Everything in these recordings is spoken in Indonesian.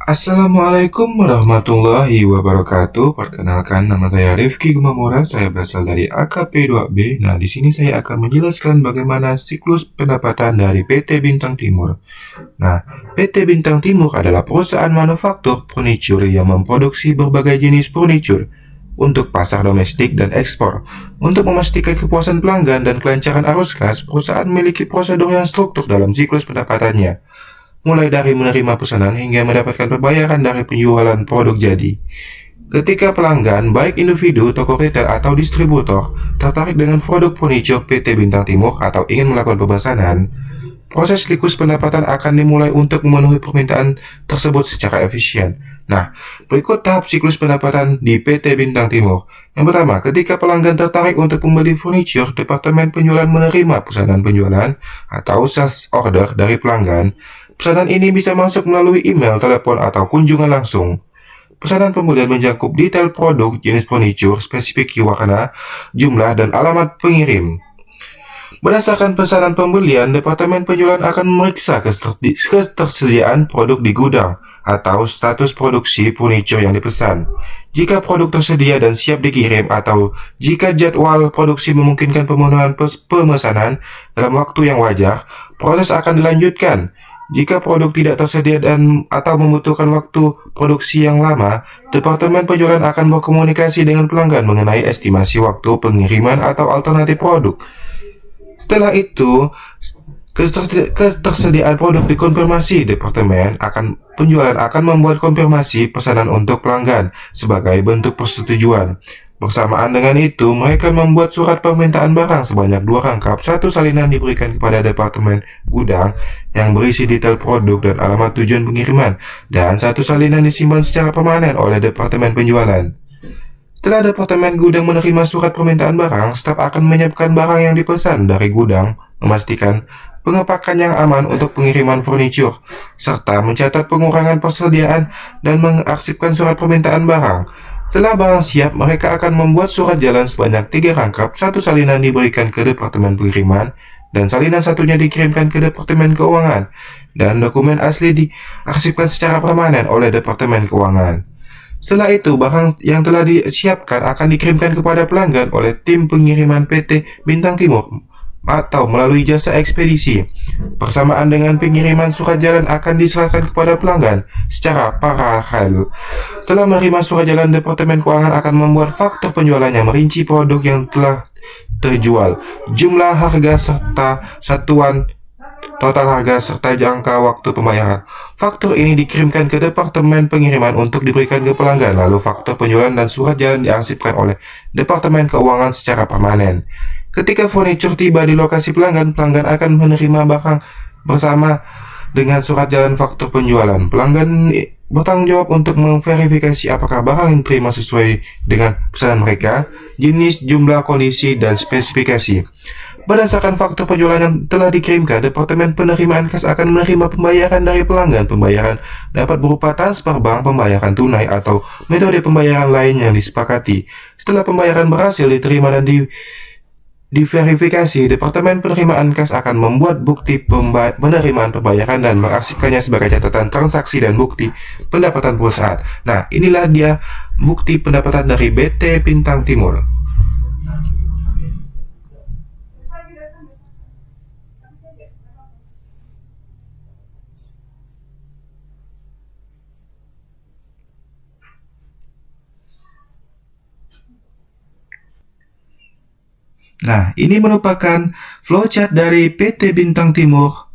Assalamualaikum warahmatullahi wabarakatuh. Perkenalkan, nama saya Rifki Gumamura. Saya berasal dari AKP2B. Nah, di sini saya akan menjelaskan bagaimana siklus pendapatan dari PT Bintang Timur. Nah, PT Bintang Timur adalah perusahaan manufaktur furniture yang memproduksi berbagai jenis furniture untuk pasar domestik dan ekspor. Untuk memastikan kepuasan pelanggan dan kelancaran arus kas, perusahaan memiliki prosedur yang struktur dalam siklus pendapatannya, mulai dari menerima pesanan hingga mendapatkan pembayaran dari penjualan produk jadi. Ketika pelanggan, baik individu, toko retail, atau distributor, tertarik dengan produk furniture PT Bintang Timur atau ingin melakukan pemesanan, proses siklus pendapatan akan dimulai untuk memenuhi permintaan tersebut secara efisien. Nah, berikut tahap siklus pendapatan di PT Bintang Timur. Yang pertama, ketika pelanggan tertarik untuk membeli furniture, Departemen Penjualan menerima pesanan penjualan atau sales order dari pelanggan. Pesanan ini bisa masuk melalui email, telepon, atau kunjungan langsung. Pesanan pembelian mencakup detail produk, jenis furniture, spesifik warna, jumlah, dan alamat pengirim. Berdasarkan pesanan pembelian, Departemen Penjualan akan memeriksa ketersediaan produk di gudang atau status produksi furniture yang dipesan. Jika produk tersedia dan siap dikirim atau jika jadwal produksi memungkinkan pemenuhan pemesanan dalam waktu yang wajar, proses akan dilanjutkan. Jika produk tidak tersedia dan atau membutuhkan waktu produksi yang lama, Departemen Penjualan akan berkomunikasi dengan pelanggan mengenai estimasi waktu pengiriman atau alternatif produk. Setelah itu, ketersediaan produk dikonfirmasi. Departemen Penjualan akan membuat konfirmasi pesanan untuk pelanggan sebagai bentuk persetujuan. Bersamaan dengan itu, mereka membuat surat permintaan barang sebanyak 2 rangkap. Satu salinan diberikan kepada Departemen Gudang yang berisi detail produk dan alamat tujuan pengiriman, dan satu salinan disimpan secara permanen oleh Departemen Penjualan. Setelah Departemen Gudang menerima surat permintaan barang, staf akan menyiapkan barang yang dipesan dari gudang, memastikan pengepakan yang aman untuk pengiriman furniture, serta mencatat pengurangan persediaan dan mengarsipkan surat permintaan barang. Setelah barang siap, mereka akan membuat surat jalan sebanyak 3 rangkap. Satu salinan diberikan ke Departemen Pengiriman, dan salinan satunya dikirimkan ke Departemen Keuangan, dan dokumen asli diarsipkan secara permanen oleh Departemen Keuangan. Setelah itu, barang yang telah disiapkan akan dikirimkan kepada pelanggan oleh tim pengiriman PT Bintang Timur atau melalui jasa ekspedisi. Bersamaan dengan pengiriman, surat jalan akan diserahkan kepada pelanggan secara paralel. Setelah menerima surat jalan, Departemen Keuangan akan membuat faktur penjualannya merinci produk yang telah terjual, jumlah harga serta satuan total harga serta jangka waktu pembayaran. Faktur ini dikirimkan ke Departemen Pengiriman untuk diberikan ke pelanggan, lalu faktur penjualan dan surat jalan diarsipkan oleh Departemen Keuangan secara permanen. Ketika furniture tiba di lokasi pelanggan, pelanggan akan menerima barang bersama dengan surat jalan faktur penjualan. Pelanggan bertanggung jawab untuk memverifikasi apakah barang yang diterima sesuai dengan pesanan mereka, jenis, jumlah, kondisi, dan spesifikasi. Berdasarkan faktur penjualan yang telah dikirimkan, Departemen Penerimaan Kas akan menerima pembayaran dari pelanggan. Pembayaran dapat berupa transfer bank, pembayaran tunai, atau metode pembayaran lain yang disepakati. Setelah pembayaran berhasil diterima dan diverifikasi, Departemen Penerimaan Kas akan membuat bukti penerimaan pembayaran dan mengarsipkannya sebagai catatan transaksi dan bukti pendapatan perusahaan. Nah, inilah dia bukti pendapatan dari PT Bintang Timur. Nah, ini merupakan flowchart dari PT Bintang Timur.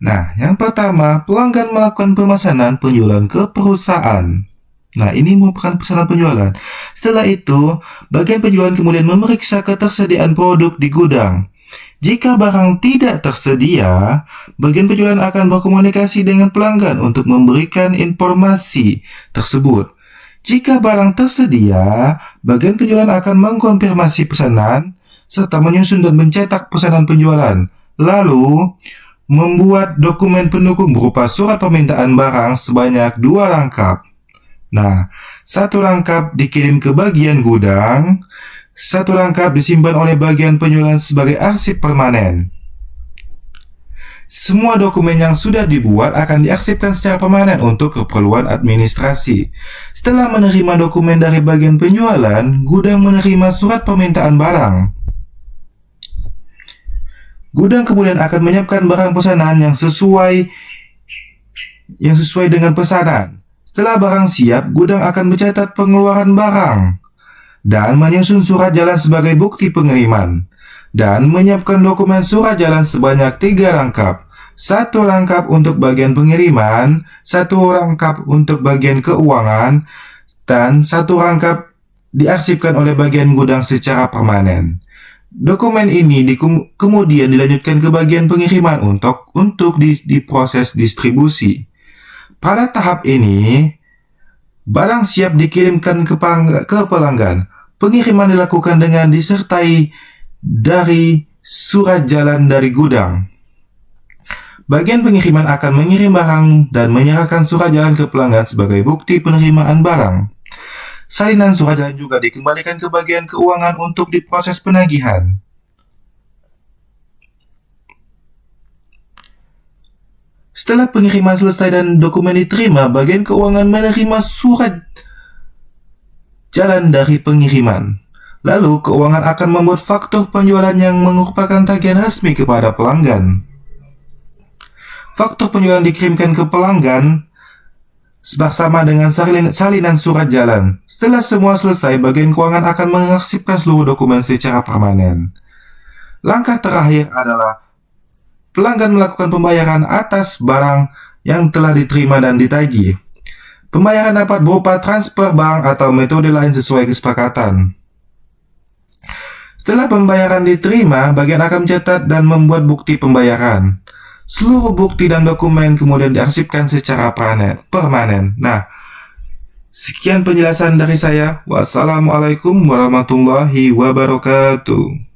Nah, yang pertama, pelanggan melakukan pemesanan penjualan ke perusahaan. Nah, ini merupakan pesanan penjualan. Setelah itu, bagian penjualan kemudian memeriksa ketersediaan produk di gudang. Jika barang tidak tersedia, bagian penjualan akan berkomunikasi dengan pelanggan untuk memberikan informasi tersebut. Jika barang tersedia, bagian penjualan akan mengkonfirmasi pesanan serta menyusun dan mencetak pesanan penjualan, lalu membuat dokumen pendukung berupa surat permintaan barang sebanyak 2 rangkap. Nah, 1 rangkap dikirim ke bagian gudang, 1 rangkap disimpan oleh bagian penjualan sebagai arsip permanen. Semua dokumen yang sudah dibuat akan diarsipkan secara permanen untuk keperluan administrasi. Setelah menerima dokumen dari bagian penjualan, gudang menerima surat permintaan barang. Gudang kemudian akan menyiapkan barang pesanan yang sesuai dengan pesanan. Setelah barang siap, gudang akan mencatat pengeluaran barang dan menyusun surat jalan sebagai bukti pengiriman, dan menyiapkan dokumen surat jalan sebanyak 3 rangkap. 1 rangkap untuk bagian pengiriman, 1 rangkap untuk bagian keuangan, dan 1 rangkap diarsipkan oleh bagian gudang secara permanen. Dokumen ini kemudian dilanjutkan ke bagian pengiriman untuk diproses distribusi. Pada tahap ini, barang siap dikirimkan ke pelanggan. Pengiriman dilakukan dengan disertai dari surat jalan dari gudang. Bagian pengiriman akan mengirim barang dan menyerahkan surat jalan ke pelanggan sebagai bukti penerimaan barang. Salinan surat jalan juga dikembalikan ke bagian keuangan untuk diproses penagihan. Setelah pengiriman selesai dan dokumen diterima, bagian keuangan menerima surat jalan dari pengiriman. Lalu, keuangan akan membuat faktur penjualan yang merupakan tagihan resmi kepada pelanggan. Faktur penjualan dikirimkan ke pelanggan bersama dengan salinan surat jalan. Setelah semua selesai, bagian keuangan akan mengarsipkan seluruh dokumen secara permanen. Langkah terakhir adalah pelanggan melakukan pembayaran atas barang yang telah diterima dan ditagih. Pembayaran dapat berupa transfer bank atau metode lain sesuai kesepakatan. Setelah pembayaran diterima, bagian akan mencatat dan membuat bukti pembayaran. Seluruh bukti dan dokumen kemudian diarsipkan secara permanen. Nah, sekian penjelasan dari saya. Wassalamualaikum warahmatullahi wabarakatuh.